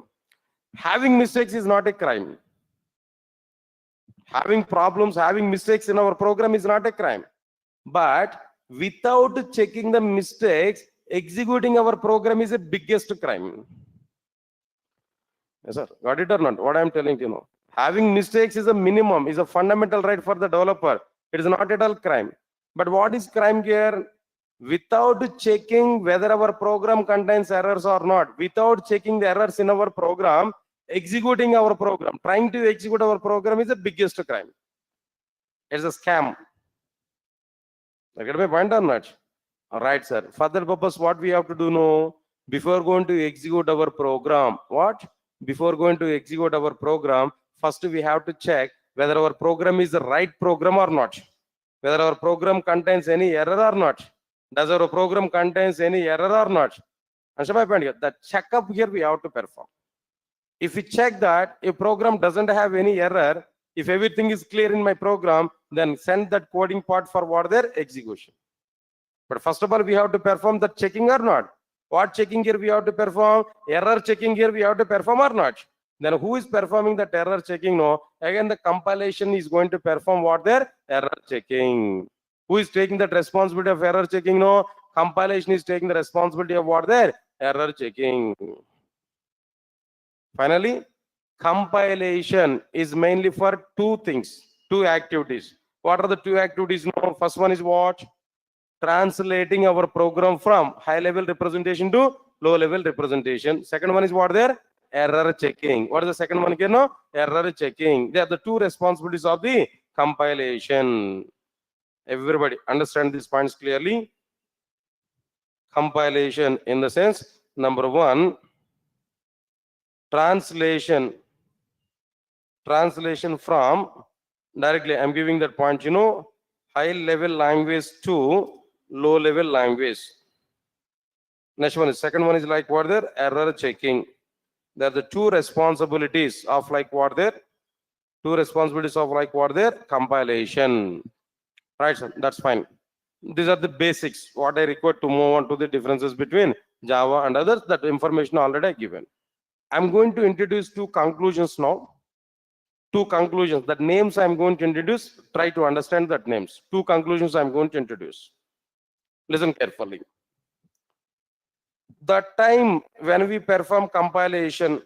Having mistakes is not a crime. Having problems, having mistakes in our program is not a crime. But without checking the mistakes, executing our program is the biggest crime. Yes, sir. Got it or not? What I am telling you now. Having mistakes is a minimum, is a fundamental right for the developer. It is not at all crime. But what is crime here? Without checking whether our program contains errors or not, without checking the errors in our program, executing our program, trying to execute our program is the biggest crime. It's a scam. I get my point or not? All right, sir. For that purpose, what we have to do now? Before going to execute our program, what? Before going to execute our program, first we have to check whether our program is the right program or not. Whether our program contains any error or not. Does our program contains any error or not? Understand my point here? The checkup here we have to perform. If we check that if program doesn't have any error, if everything is clear in my program, then send that coding part for what their execution. But first of all, we have to perform the checking or not. What checking here we have to perform? Error checking here we have to perform or not? Then who is performing that error checking? No, again the compilation is going to perform what their error checking. Who is taking that responsibility of error checking? No, compilation is taking the responsibility of what their error checking. Finally, compilation is mainly for two things, two activities. What are the two activities? No, first one is what? Translating our program from high level representation to low level representation. Second one is what there? Error checking. What is the second one again? No? Error checking. They are the two responsibilities of the compilation. Everybody understand these points clearly? Compilation in the sense, number one, translation from directly, I'm giving that point, high level language to low level language. Next one is, second one is like what there? Error checking. They're the two responsibilities of like what there? Two responsibilities of like what there? Compilation. Right, sir, that's fine. These are the basics, what I require to move on to the differences between Java and others. That information already given. I'm going to introduce two conclusions now. Two conclusions. That names I'm going to introduce, try to understand that names. Two conclusions I'm going to introduce. Listen carefully. The time when we perform compilation,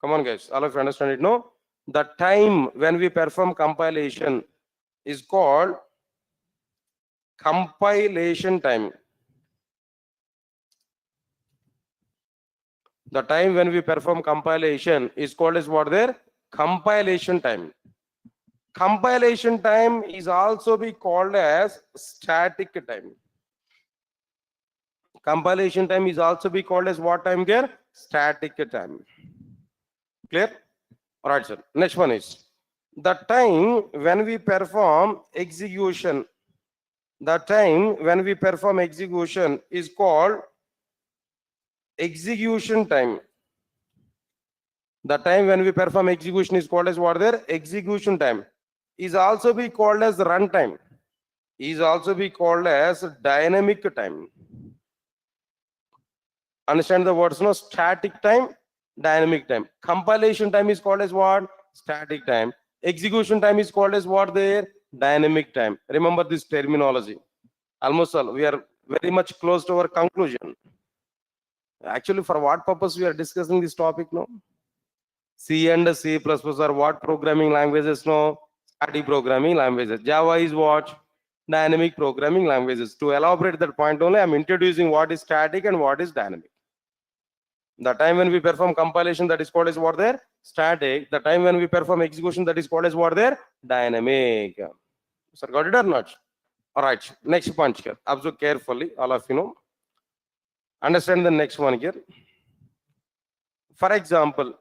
come on guys, all of you understand it, no? The time when we perform compilation is called compilation time. The time when we perform compilation is called as what there? Compilation time. Compilation time is also be called as static time. Compilation time is also be called as what time here? Static time. Clear? All right, sir. Next one is the time when we perform execution. The time when we perform execution is called execution time. The time when we perform execution is called as what there? Execution time. Is also be called as runtime. Is also be called as dynamic time. Understand the words, no? Static time, dynamic time. Compilation time is called as what? Static time. Execution time is called as what there? Dynamic time. Remember this terminology. Almost all, we are very much close to our conclusion. Actually, for what purpose we are discussing this topic now? C and C++ are what programming languages? No, static programming languages. Java is what? Dynamic programming languages. To elaborate that point only, I'm introducing what is static and what is dynamic. The time when we perform compilation, that is called as what there? Static. The time when we perform execution, that is called as what there? Dynamic. Sir, got it or not? All right. Next point here. Observe carefully, all of you know. Understand the next one here. For example,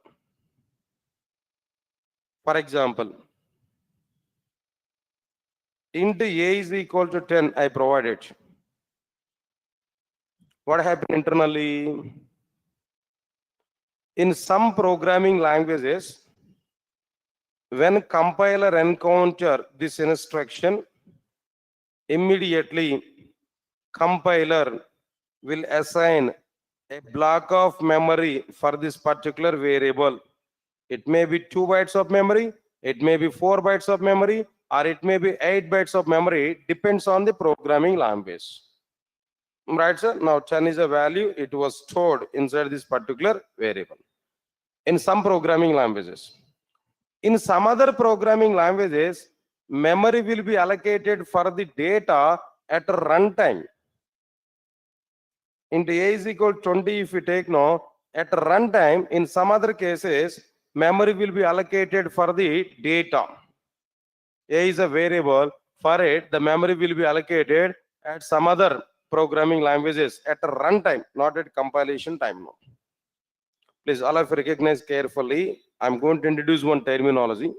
int a is equal to 10, I provided. What happened internally? In some programming languages, when compiler encounter this instruction, immediately compiler will assign a block of memory for this particular variable. It may be 2 bytes of memory, it may be 4 bytes of memory, or it may be 8 bytes of memory, depends on the programming language. Right, sir? Now 10 is a value, it was stored inside this particular variable. In some programming languages. In some other programming languages, memory will be allocated for the data at a runtime. Int a is equal to 20 if we take now, at a runtime, in some other cases, memory will be allocated for the data. A is a variable, for it, the memory will be allocated at some other programming languages at a runtime, not at compilation time now. Please, all of you recognize carefully. I'm going to introduce one terminology.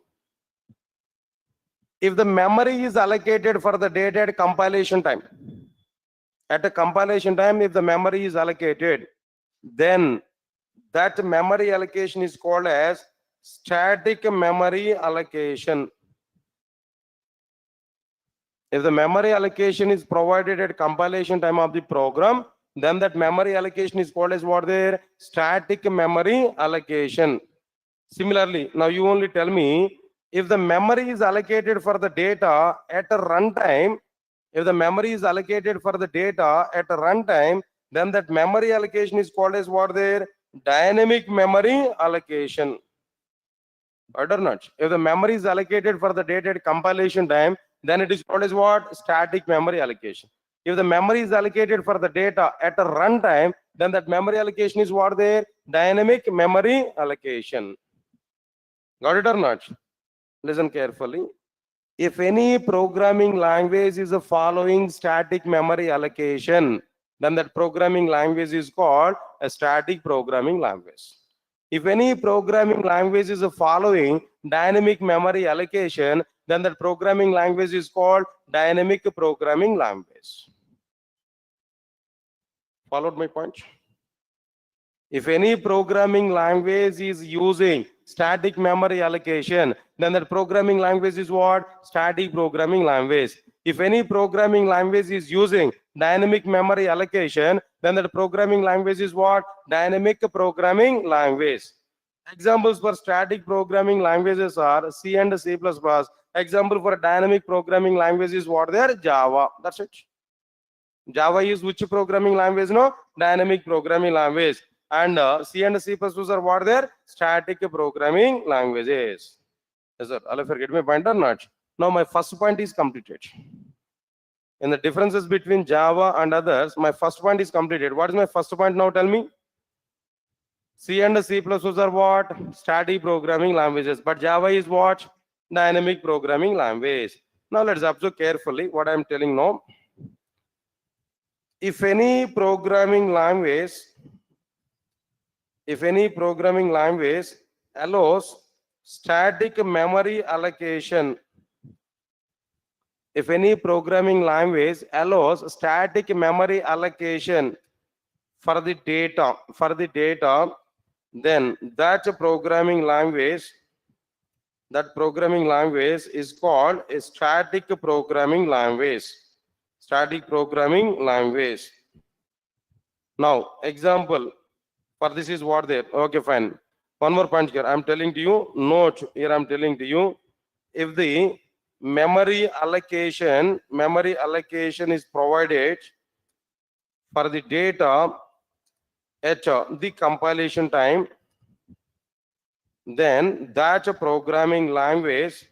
If the memory is allocated for the data at compilation time, at a compilation time, if the memory is allocated, then that memory allocation is called as static memory allocation. If the memory allocation is provided at compilation time of the program, then that memory allocation is called as what there? Static memory allocation. Similarly, now you only tell me, if the memory is allocated for the data at a runtime, if the memory is allocated for the data at a runtime, then that memory allocation is called as what there? dynamic memory allocation. Right or not? If the memory is allocated for the data at compilation time, then it is called as what? Static memory allocation. If the memory is allocated for the data at a runtime, then that memory allocation is what there? Dynamic memory allocation. Got it or not? Listen carefully. If any programming language is following static memory allocation, then that programming language is called a static programming language. If any programming language is following dynamic memory allocation, then that programming language is called dynamic programming language. Followed my point? If any programming language is using static memory allocation, then that programming language is what? Static programming language. If any programming language is using dynamic memory allocation, then that programming language is what? Dynamic programming language. Examples for static programming languages are C and C++. Example for dynamic programming language is what? There, Java. That's it. Java is which programming language? No, dynamic programming language. And C and C++ are what? There, static programming languages. Yes, sir. I'll forget my point or not. Now my first point is completed. In the differences between Java and others, my first point is completed. What is my first point now? Tell me. C and C++ are what? Static programming languages. But Java is what? Dynamic programming language. Now let's observe carefully what I am telling now. If any programming language allows static memory allocation, if any programming language allows static memory allocation for the data, then that programming language is called a static programming language. Static programming language. Now, example for this is what there. Okay, fine. One more point here. I'm telling to you, note here. I'm telling to you, if the memory allocation is provided for the data at the compilation time, then that programming language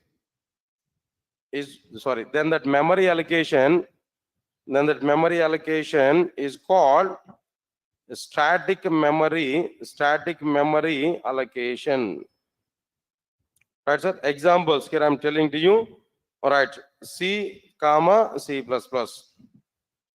is then that memory allocation is called static memory allocation. Right, sir? Examples here I'm telling to you. All right, C, C++.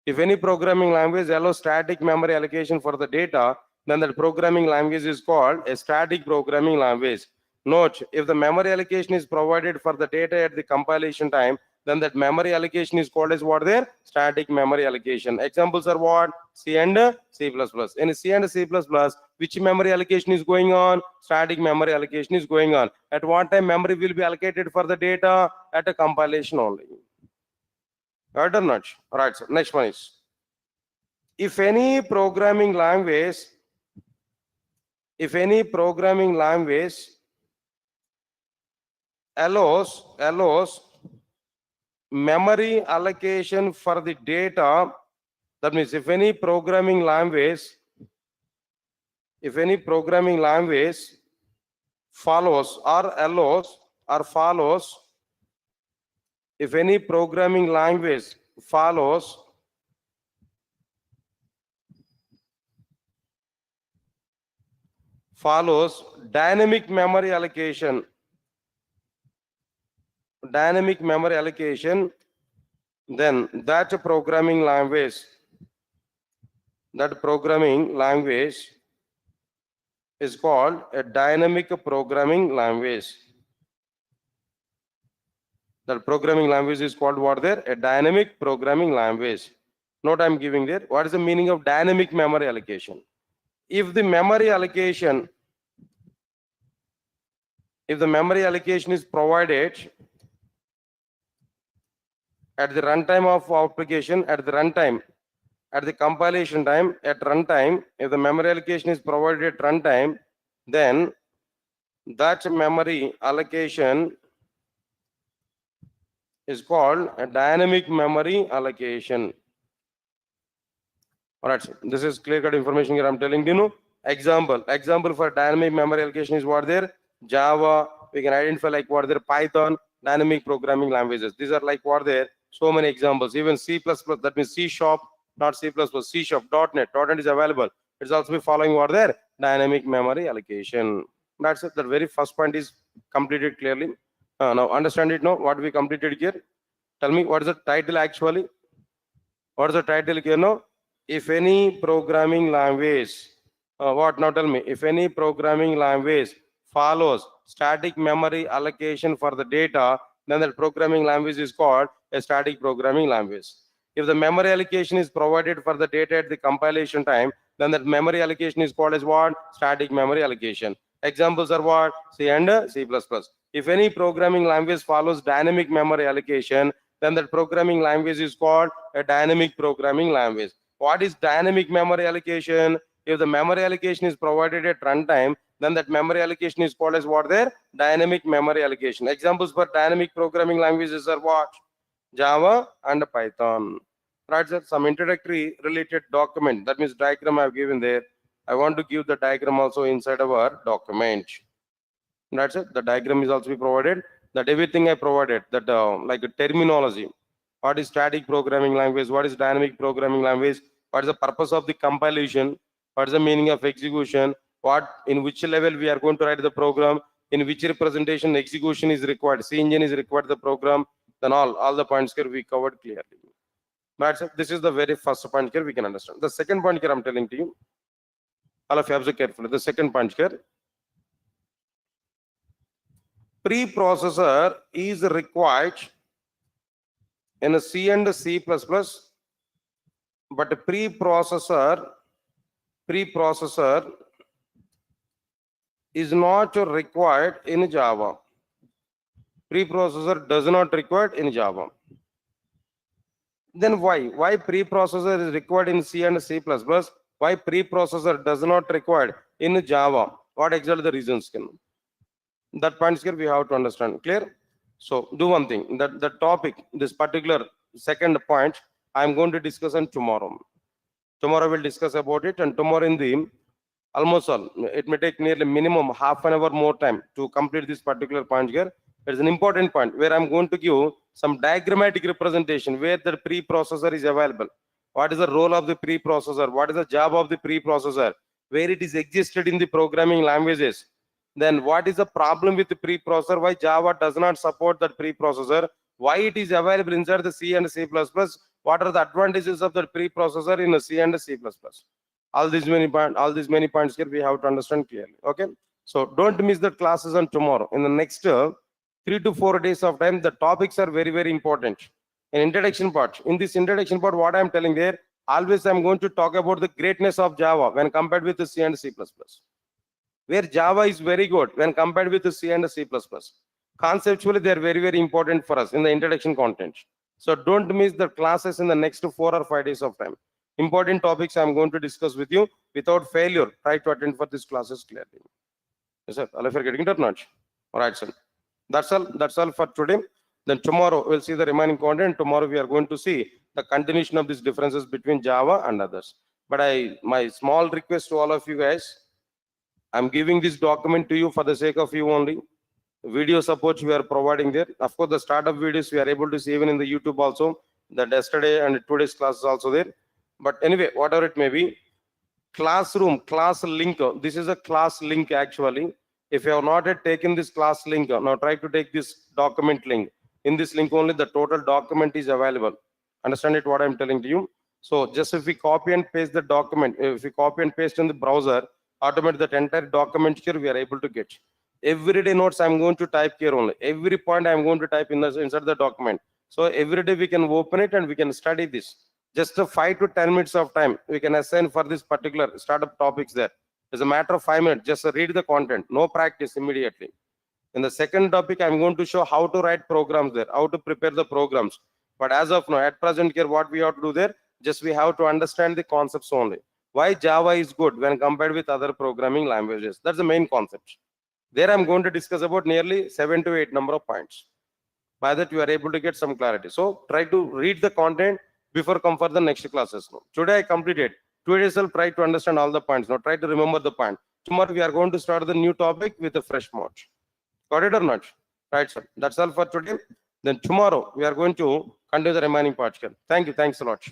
If any programming language allows static memory allocation for the data, then that programming language is called a static programming language. Note, if the memory allocation is provided for the data at the compilation time, then that memory allocation is called as what there? Static memory allocation. Examples are what? C and C++. In C and C++, which memory allocation is going on? Static memory allocation is going on. At what time memory will be allocated for the data? At a compilation only. Right or not? Right, sir. Next one is, if any programming language allows memory allocation for the data, that means if any programming language follows or allows or follows, if any programming language follows dynamic memory allocation, then that programming language is called a dynamic programming language. That programming language is called what there? A dynamic programming language. Note I'm giving there. What is the meaning of dynamic memory allocation? If the memory allocation is provided at the runtime of application, at the compilation time, at runtime, if the memory allocation is provided at runtime, then that memory allocation is called a dynamic memory allocation. All right, this is clear-cut information here I'm telling you. Example for dynamic memory allocation is what there? Java. We can identify like what there? Python, dynamic programming languages. These are like what there? So many examples. Even C++, that means C sharp, not C++, C sharp, .NET. .NET is available. It's also be following what there? Dynamic memory allocation. That's it. The very first point is completed clearly. Now understand it now. What we completed here? Tell me what is the title actually? What is the title here now? If any programming language, what now tell me, if any programming language follows static memory allocation for the data, then that programming language is called a static programming language. If the memory allocation is provided for the data at the compilation time, then that memory allocation is called as what? Static memory allocation. Examples are what? C and C++. If any programming language follows dynamic memory allocation, then that programming language is called a dynamic programming language. What is dynamic memory allocation? If the memory allocation is provided at runtime, then that memory allocation is called as what there? Dynamic memory allocation. Examples for dynamic programming languages are what? Java and Python. Right, sir? Some introductory related document. That means diagram I've given there. I want to give the diagram also inside our document. That's it. The diagram is also be provided. That everything I provided. That like a terminology. What is static programming language? What is dynamic programming language? What is the purpose of the compilation? What is the meaning of execution? What in which level we are going to write the program? In which representation execution is required? C engine is required the program. Then all the points here we covered clearly. That's it. This is the very first point here we can understand. The second point here I'm telling to you. All of you observe carefully. The second point here. Preprocessor is required in C and C++, but preprocessor is not required in Java. Preprocessor does not required in Java. Then why? Why preprocessor is required in C and C++? Why preprocessor does not required in Java? What exactly the reasons can? That points here we have to understand. Clear? So do one thing. That the topic, this particular second point, I am going to discuss on tomorrow. Tomorrow we'll discuss about it, and tomorrow in the almost all, it may take nearly minimum half an hour more time to complete this particular point here. It's an important point where I'm going to give some diagrammatic representation where the preprocessor is available. What is the role of the preprocessor? What is the job of the preprocessor? Where it is existed in the programming languages. Then what is the problem with the preprocessor? Why Java does not support that preprocessor? Why it is available inside the C and C++? What are the advantages of the preprocessor in the C and C++? All these many points here we have to understand clearly. Okay. So don't miss the classes on tomorrow. In the next 3 to 4 days of time, the topics are very, very important. An introduction part. In this introduction part, what I am telling there, always I am going to talk about the greatness of Java when compared with the C and C++. Where Java is very good when compared with the C and C++. Conceptually, they are very, very important for us in the introduction content. So don't miss the classes in the next 4 or 5 days of time. Important topics I am going to discuss with you without failure. Try to attend for these classes clearly. Yes, sir. All of you are getting it or not? All right, sir. That's all for today. Then tomorrow we'll see the remaining content. Tomorrow we are going to see the continuation of these differences between Java and others. But my small request to all of you guys, I'm giving this document to you for the sake of you only. Video support we are providing there. Of course, the startup videos we are able to see even in the YouTube also. That yesterday and today's class is also there. But anyway, whatever it may be, classroom, class link. This is a class link actually. If you have not yet taken this class link, now try to take this document link. In this link only the total document is available. Understand it what I'm telling to you? So just if we copy and paste the document, if we copy and paste in the browser, automatically that entire document here we are able to get. Everyday notes I'm going to type here only. Every point I'm going to type in inside the document. So every day we can open it and we can study this. Just 5 to 10 minutes of time we can assign for this particular startup topics there. It's a matter of 5 minutes. Just read the content. No practice immediately. In the second topic, I'm going to show how to write programs there, how to prepare the programs. But as of now, at present here, what we have to do there, just we have to understand the concepts only. Why Java is good when compared with other programming languages. That's the main concept. There I'm going to discuss about nearly 7 to 8 number of points. By that you are able to get some clarity. So try to read the content before come for the next classes. Today I completed Today itself, try to understand all the points. Now try to remember the point. Tomorrow we are going to start the new topic with a fresh mode. Got it or not? Right, sir. That's all for today. Then tomorrow we are going to continue the remaining parts. Thank you. Thanks a lot.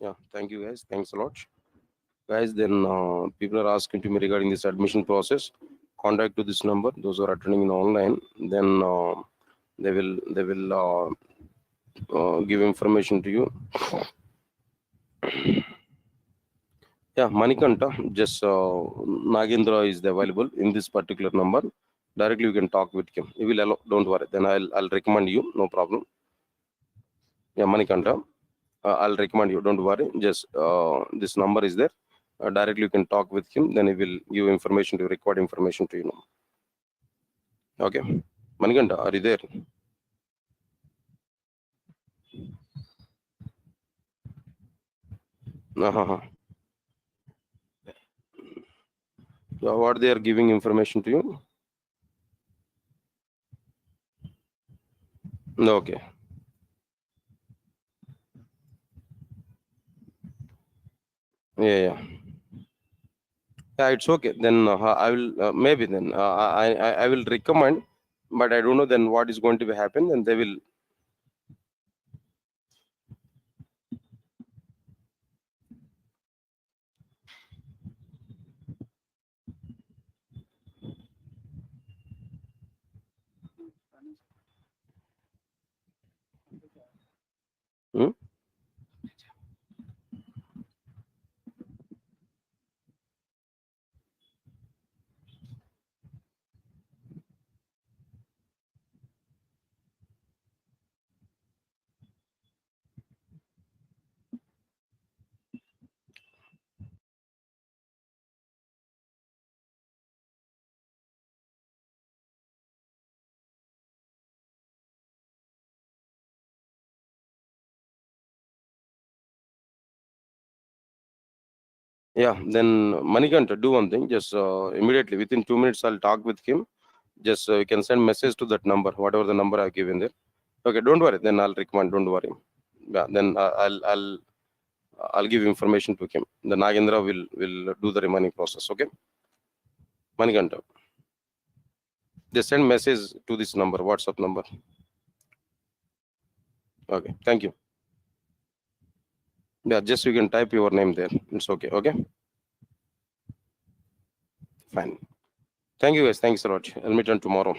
Yeah, thank you guys. Thanks a lot. Guys, then people are asking to me regarding this admission process. Contact to this number. Those who are attending in online, then they will give information to you. Yeah, Manikanta, just Nagendra is available in this particular number. Directly you can talk with him. He will allow, don't worry. Then I'll recommend you, no problem. Yeah, Manikanta, I'll recommend you, don't worry. Just this number is there. Directly you can talk with him. Then he will give information to record information to you. Know. Okay, Manikanta, are you there? Uh-huh. So what they are giving information to you? Okay. Yeah. Yeah, it's okay. Then I will maybe then I will recommend, but I don't know then what is going to be happen. And they will. Hmm? Yeah, then Manikanta, do one thing. Just immediately within 2 minutes, I'll talk with him. Just you can send message to that number, whatever the number I've given there. Okay, don't worry. Then I'll recommend. Don't worry. Yeah, then I'll give information to him. The Nagendra will do the remaining process. Okay, Manikanta, just send message to this number, WhatsApp number. Okay, thank you. Yeah, just you can type your name there. It's okay. Okay, fine. Thank you guys. Thanks a lot. I'll meet on tomorrow.